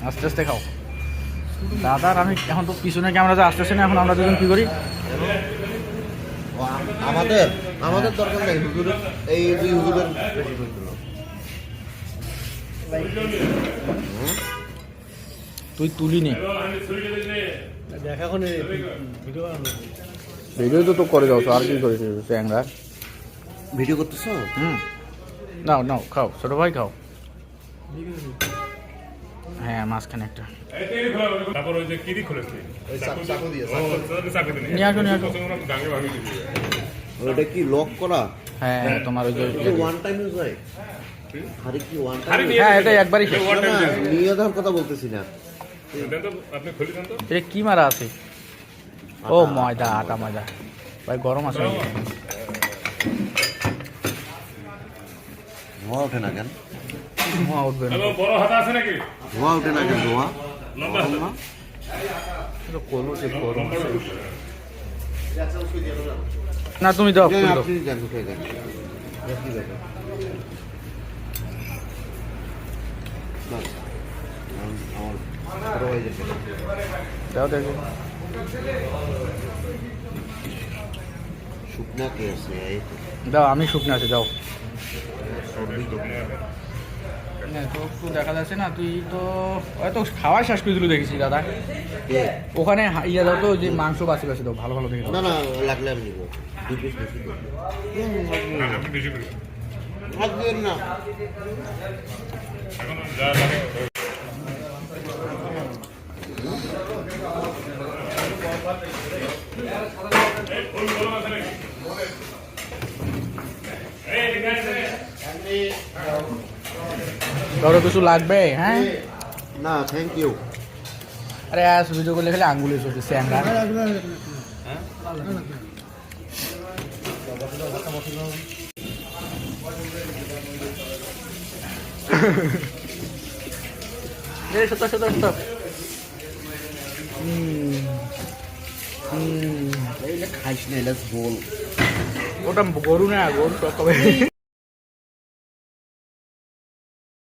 আস্তে আস্তে খাও দাদা। আর আমি এখন তো পিছনে ক্যামেরাতে আসতেছে না, এখন আমরা দুজন কি করি? আমাদের দরকার নেই হুজুরের, এই দুই হুজুরের তুই তুলি নে ভিডিও তো করে দাও, আর কি করেছিস চ্যাংরা? ভিডিও করতেছো? নাও নাও খাও, ছোট ভাই খাও। হ্যাঁ মাঝখানে একটা নিয়ে আসো নিয়ে আসো। ওটা কি লক করা? হ্যাঁ তোমার ওই যে ওয়ান টাইম ইউজ হয়। আরে কি ওয়ান টাইম? হ্যাঁ এটা একবারই শেষ। নিয়ে যাওয়ার কথা বলতেছি না। এটা কি মারা আছে? ও ময়দা, আটা ময়দা ভাই, গরম আছে। ধোঁয়া ওঠে না কেন? ধোঁয়া উঠবে না, ধোঁয়া ওঠে না কেন? ধোঁয়া না তুমি দাও, আপনি দেন, উঠে দেন। আমার হয়ে যাবে। দাও দেখো। শুকনা কে আছে? দাও, আমি শুকনো আছে, দাও। তো দেখা যাচ্ছে না, তুই তো হয়তো খাওয়াই শেষ করে দিল দেখেছি দাদা। ওখানে ইয়ে দাও তো, যে মাংস বাছি বাছি দাও, ভালো ভালো দেখে দাও। না না, লাগলে আমি নিবো। দুই পিস বেশি দেবো। থাকবেন না। ধরো কিছু লাগবে? হ্যাঁ না থ্যাংক ইউ। আরে ভিডিও করলে খালি আঙ্গুলে চলছে স্যাংরা। খাইস না, এটা ঝোল। ওটা গরু না, গরু টক হবে।